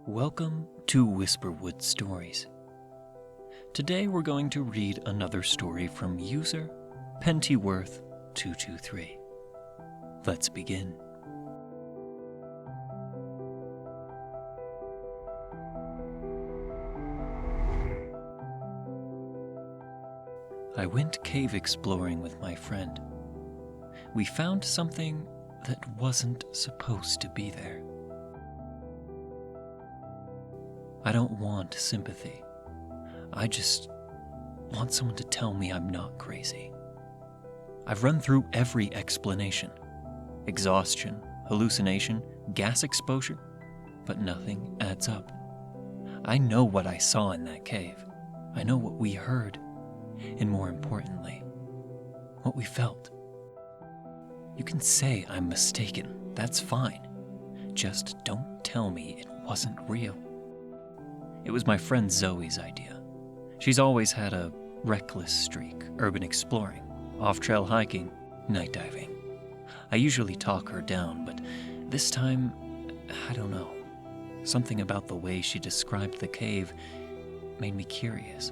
Welcome to Whisperwood Stories. Today we're going to read another story from user Pentyworth223. Let's begin. I went cave exploring with my friend. We found something that wasn't supposed to be there. I don't want sympathy. I just want someone to tell me I'm not crazy. I've run through every explanation. Exhaustion, hallucination, gas exposure, but nothing adds up. I know what I saw in that cave. I know what we heard. And more importantly, what we felt. You can say I'm mistaken. That's fine. Just don't tell me it wasn't real. It was my friend Zoe's idea. She's always had a reckless streak, urban exploring, off-trail hiking, night diving. I usually talk her down, but this time, I don't know. Something about the way she described the cave made me curious.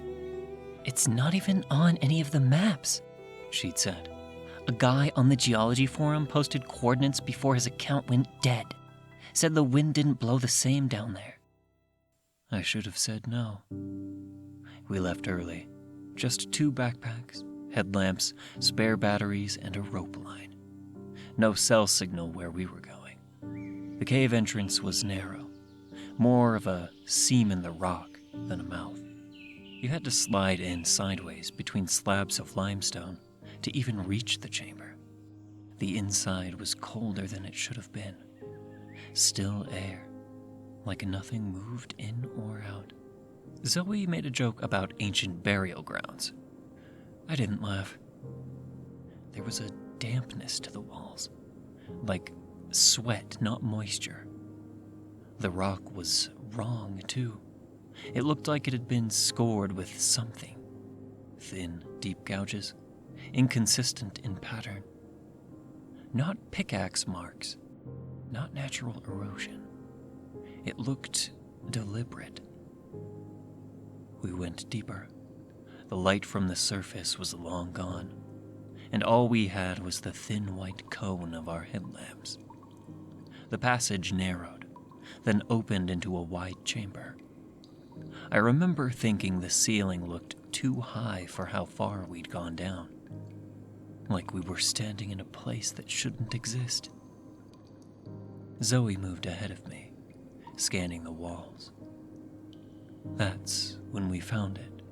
It's not even on any of the maps, she'd said. A guy on the geology forum posted coordinates before his account went dead. Said the wind didn't blow the same down there. I should have said no. We left early. Just 2 backpacks, headlamps, spare batteries, and a rope line. No cell signal where we were going. The cave entrance was narrow, more of a seam in the rock than a mouth. You had to slide in sideways between slabs of limestone to even reach the chamber. The inside was colder than it should have been. Still air, like nothing moved in or out. Zoe made a joke about ancient burial grounds. I didn't laugh. There was a dampness to the walls, like sweat, not moisture. The rock was wrong, too. It looked like it had been scored with something. Thin, deep gouges, inconsistent in pattern. Not pickaxe marks, not natural erosion. It looked deliberate. We went deeper. The light from the surface was long gone, and all we had was the thin white cone of our headlamps. The passage narrowed, then opened into a wide chamber. I remember thinking the ceiling looked too high for how far we'd gone down, like we were standing in a place that shouldn't exist. Zoe moved ahead of me, scanning the walls. That's when we found it.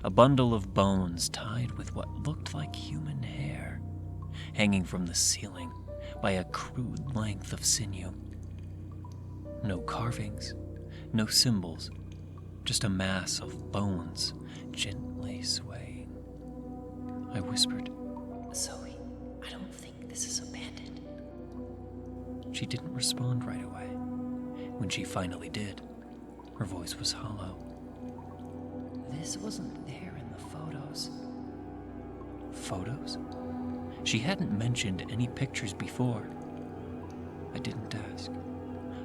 A bundle of bones tied with what looked like human hair, hanging from the ceiling by a crude length of sinew. No carvings, no symbols, just a mass of bones gently swaying. I whispered, Zoe, I don't think this is abandoned. She didn't respond right away. When she finally did, her voice was hollow. This wasn't there in the photos. Photos? She hadn't mentioned any pictures before. I didn't ask.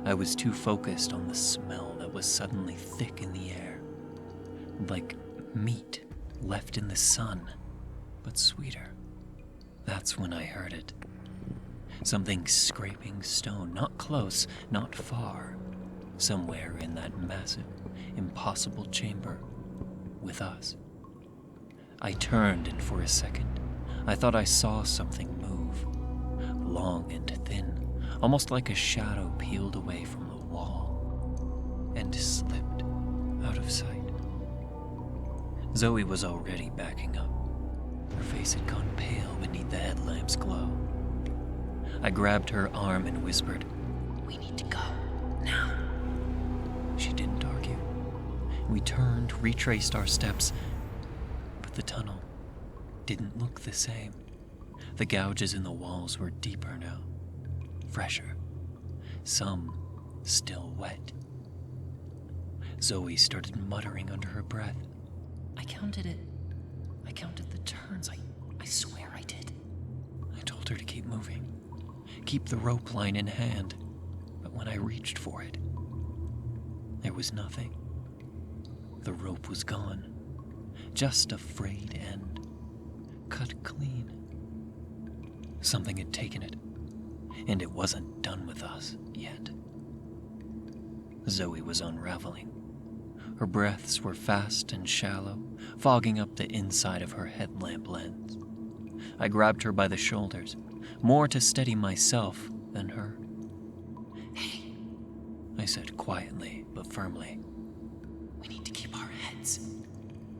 I was too focused on the smell that was suddenly thick in the air. Like meat left in the sun, but sweeter. That's when I heard it. Something scraping stone, not close, not far. Somewhere in that massive, impossible chamber with us. I turned, and for a second, I thought I saw something move. Long and thin, almost like a shadow peeled away from the wall and slipped out of sight. Zoe was already backing up. Her face had gone pale beneath the headlamp's glow. I grabbed her arm and whispered, We need to go, now. She didn't argue. We turned, retraced our steps, but the tunnel didn't look the same. The gouges in the walls were deeper now, fresher, some still wet. Zoe started muttering under her breath. I counted it. I counted the turns. I swear I did. I told her to keep moving. Keep the rope line in hand. when I reached for it, there was nothing. The rope was gone, just a frayed end, cut clean. Something had taken it, and it wasn't done with us yet. Zoe was unraveling. Her breaths were fast and shallow, fogging up the inside of her headlamp lens. I grabbed her by the shoulders, more to steady myself than her. Hey, I said quietly but firmly. we need to keep our heads.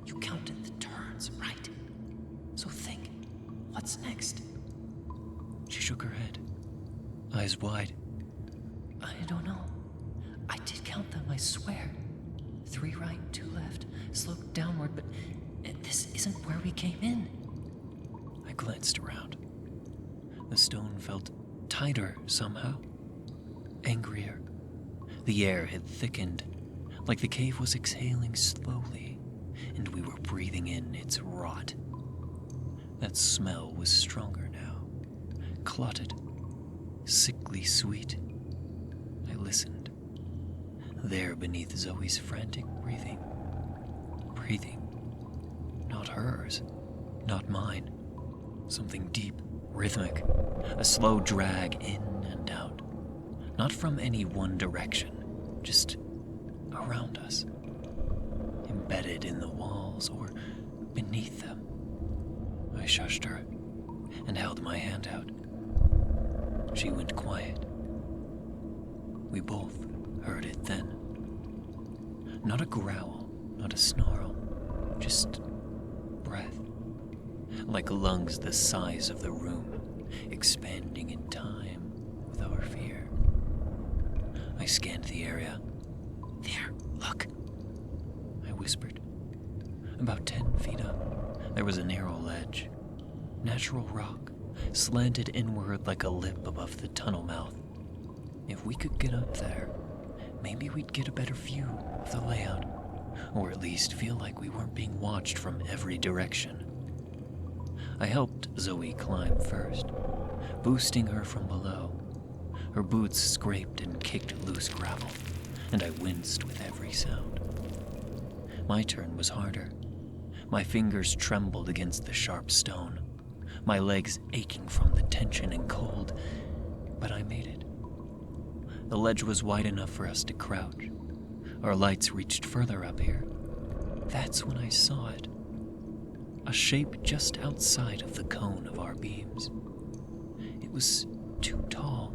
You counted the turns, right? So think, what's next? She shook her head, eyes wide. I don't know. I did count them, I swear. 3 right, 2 left, sloped downward, but this isn't where we came in. I glanced around. The stone felt tighter somehow, angrier. The air had thickened, like the cave was exhaling slowly, and we were breathing in its rot. That smell was stronger now, clotted, sickly sweet. I listened. There beneath Zoe's frantic breathing. Breathing. Not hers, not mine. Something deep, rhythmic, a slow drag in and out. Not from any one direction, just around us. Embedded in the walls or beneath them. I shushed her and held my hand out. She went quiet. We both heard it then. Not a growl, not a snarl, just breath. Like lungs the size of the room, expanding in time with our fear. I scanned the area. There, look. I whispered. About 10 feet up, there was a narrow ledge. Natural rock, slanted inward like a lip above the tunnel mouth. If we could get up there, maybe we'd get a better view of the layout, or at least feel like we weren't being watched from every direction. I helped Zoe climb first, boosting her from below. Her boots scraped and kicked loose gravel, and I winced with every sound. My turn was harder. My fingers trembled against the sharp stone, my legs aching from the tension and cold, but I made it. The ledge was wide enough for us to crouch. Our lights reached further up here. That's when I saw it. A shape just outside of the cone of our beams. It was too tall.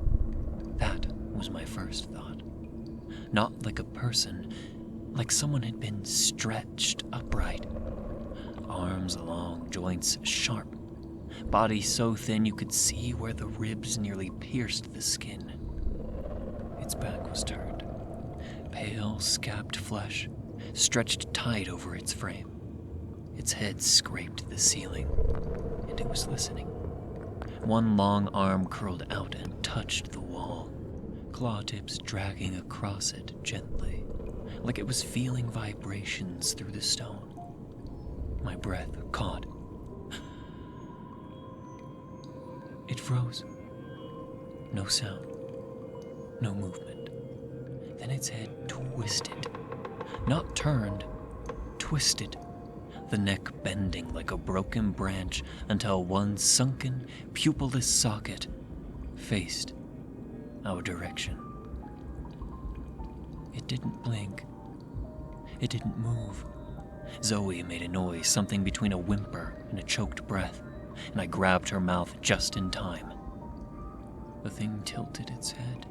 That was my first thought. Not like a person, like someone had been stretched upright. Arms long, joints sharp. Body so thin you could see where the ribs nearly pierced the skin. Its back was turned. Pale, scabbed flesh stretched tight over its frame. Its head scraped the ceiling, and it was listening. One long arm curled out and touched the wall, claw tips dragging across it gently, like it was feeling vibrations through the stone. My breath caught. It froze. No sound. No movement. Then its head twisted. Not turned, twisted. The neck bending like a broken branch until one sunken, pupilless socket faced our direction. It didn't blink. It didn't move. Zoe made a noise, something between a whimper and a choked breath, and I grabbed her mouth just in time. The thing tilted its head.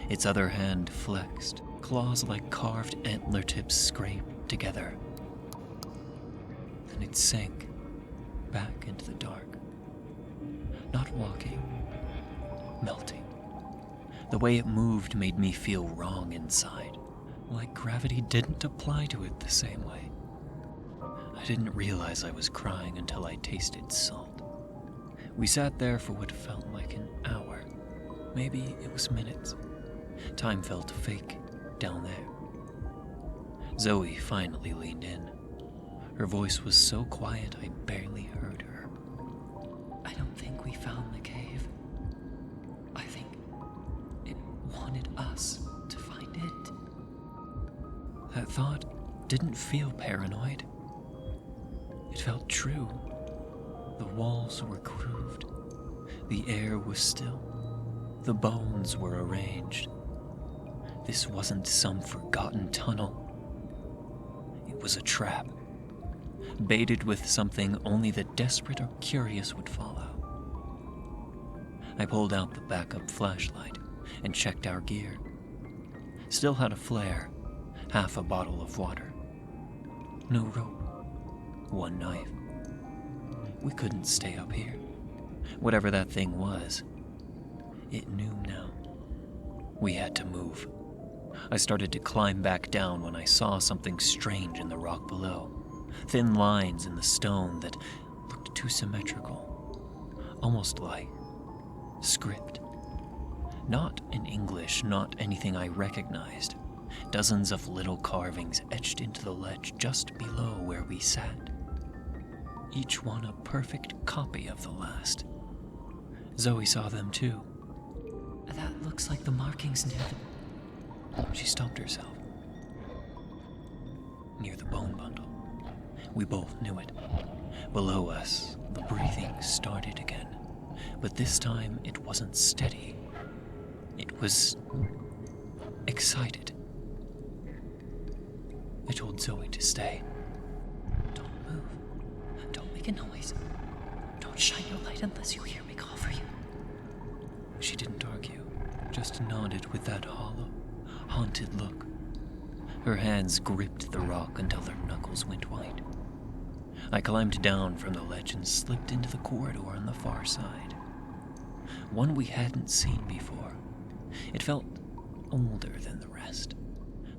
Its other hand flexed, claws like carved antler tips scraped together. Then it sank back into the dark. Not walking, melting. The way it moved made me feel wrong inside, like gravity didn't apply to it the same way. I didn't realize I was crying until I tasted salt. We sat there for what felt like an hour. Maybe it was minutes. Time felt fake down there. Zoe finally leaned in. Her voice was so quiet I barely heard her. I don't think we found the cave. I think it wanted us. That thought didn't feel paranoid. It felt true. The walls were grooved. The air was still. The bones were arranged. This wasn't some forgotten tunnel. It was a trap, baited with something only the desperate or curious would follow. I pulled out the backup flashlight and checked our gear. Still had a flare, half a bottle of water. No rope, one knife. We couldn't stay up here. Whatever that thing was, it knew now. We had to move. I started to climb back down when I saw something strange in the rock below. Thin lines in the stone that looked too symmetrical, almost like script. Not in English, not anything I recognized. Dozens of little carvings etched into the ledge just below where we sat. Each one a perfect copy of the last. Zoe saw them too. That looks like the markings, Ned. She stopped herself. Near the bone bundle. We both knew it. Below us, the breathing started again. But this time, it wasn't steady. It was excited. I told Zoe to stay. Don't move. Don't make a noise. Don't shine your light unless you hear me call for you. She didn't argue, just nodded with that hollow, haunted look. Her hands gripped the rock until their knuckles went white. I climbed down from the ledge and slipped into the corridor on the far side. One we hadn't seen before. It felt older than the rest.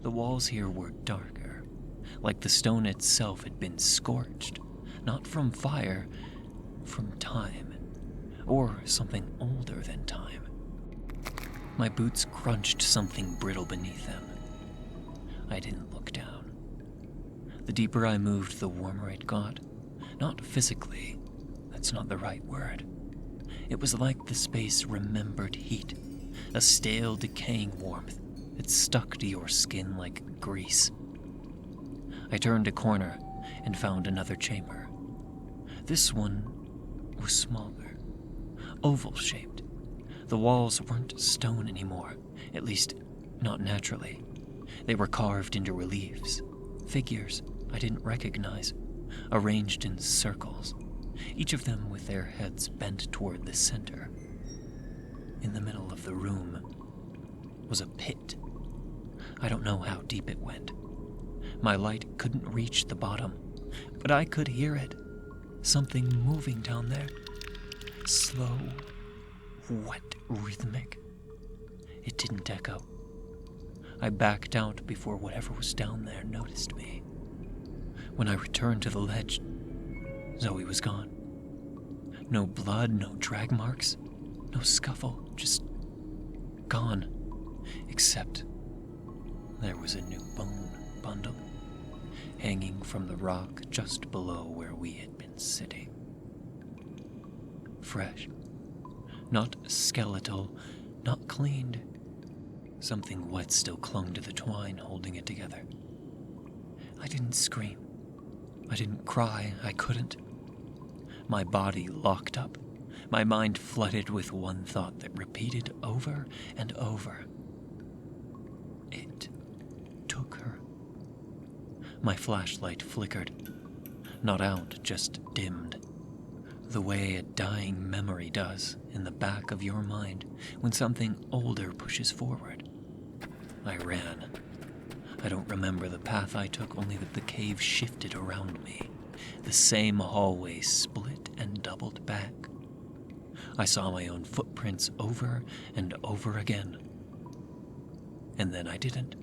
The walls here were darker, like the stone itself had been scorched, not from fire, from time, or something older than time. My boots crunched something brittle beneath them. I didn't look down. The deeper I moved, the warmer it got. Not physically, that's not the right word. It was like the space remembered heat, a stale, decaying warmth that stuck to your skin like grease. I turned a corner and found another chamber. This one was smaller, oval-shaped. The walls weren't stone anymore, at least not naturally. They were carved into reliefs, figures I didn't recognize, arranged in circles, each of them with their heads bent toward the center. In the middle of the room was a pit. I don't know how deep it went. My light couldn't reach the bottom, but I could hear it. Something moving down there. Slow, wet, rhythmic. It didn't echo. I backed out before whatever was down there noticed me. When I returned to the ledge, Zoe was gone. No blood, no drag marks, no scuffle, just gone. Except there was a new bone bundle hanging from the rock just below where we had been sitting. Fresh, not skeletal, not cleaned. Something wet still clung to the twine holding it together. I didn't scream. I didn't cry. I couldn't. My body locked up. My mind flooded with one thought that repeated over and over. It took her. My flashlight flickered. Not out, just dimmed. The way a dying memory does in the back of your mind when something older pushes forward. I ran. I don't remember the path I took, only that the cave shifted around me. The same hallway split and doubled back. I saw my own footprints over and over again. And then I didn't.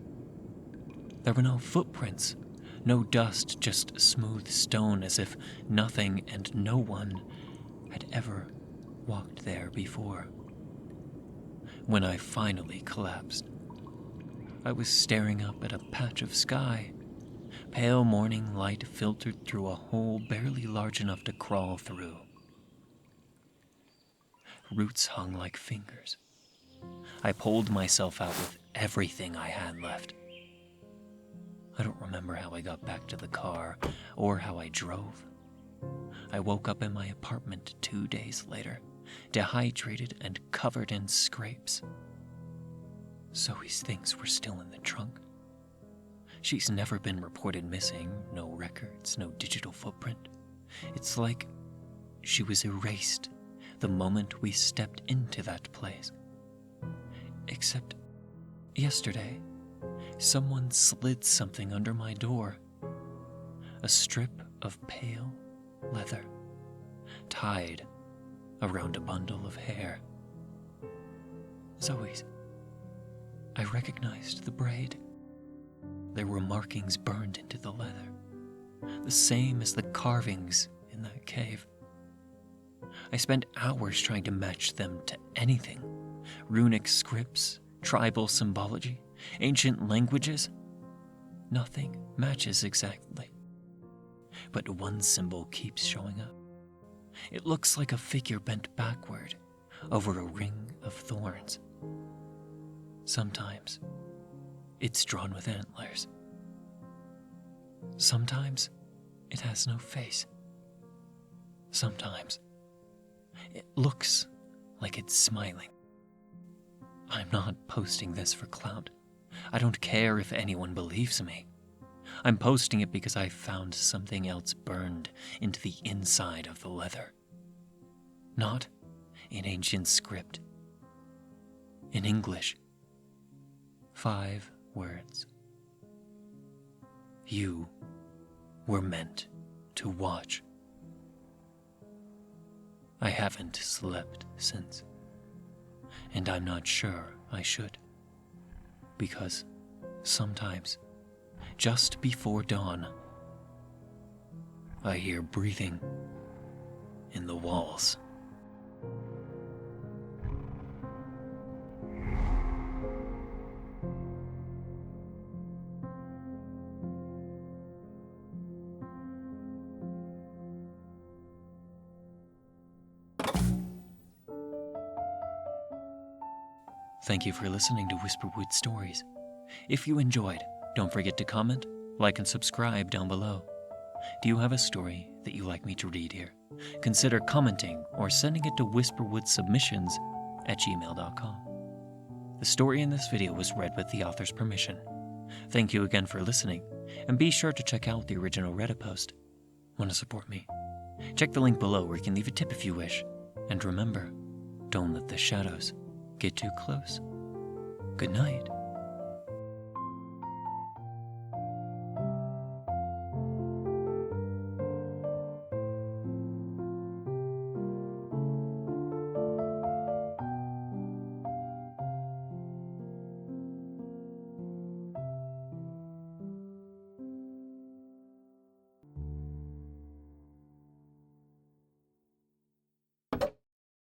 There were no footprints, no dust, just smooth stone, as if nothing and no one had ever walked there before. When I finally collapsed, I was staring up at a patch of sky. Pale morning light filtered through a hole barely large enough to crawl through. Roots hung like fingers. I pulled myself out with everything I had left. I don't remember how I got back to the car or how I drove. I woke up in my apartment 2 days later, dehydrated and covered in scrapes. Zoe's things were still in the trunk. She's never been reported missing, no records, no digital footprint. It's like she was erased the moment we stepped into that place. Except yesterday, someone slid something under my door. A strip of pale leather, tied around a bundle of hair. Zoe's. I recognized the braid. There were markings burned into the leather, the same as the carvings in that cave. I spent hours trying to match them to anything. Runic scripts, tribal symbology, ancient languages. Nothing matches exactly. But one symbol keeps showing up. It looks like a figure bent backward over a ring of thorns. Sometimes it's drawn with antlers. Sometimes it has no face. Sometimes it looks like it's smiling. I'm not posting this for clout. I don't care if anyone believes me. I'm posting it because I found something else burned into the inside of the leather. Not in ancient script. In English. 5 words. You were meant to watch. I haven't slept since, and I'm not sure I should, because sometimes, just before dawn, I hear breathing in the walls. Thank you for listening to Whisperwood Stories. If you enjoyed, don't forget to comment, like, and subscribe down below. Do you have a story that you'd like me to read here? Consider commenting or sending it to whisperwoodsubmissions@gmail.com. The story in this video was read with the author's permission. Thank you again for listening, and be sure to check out the original Reddit post. Want to support me? Check the link below where you can leave a tip if you wish. And remember, don't let the shadows get too close. Good night.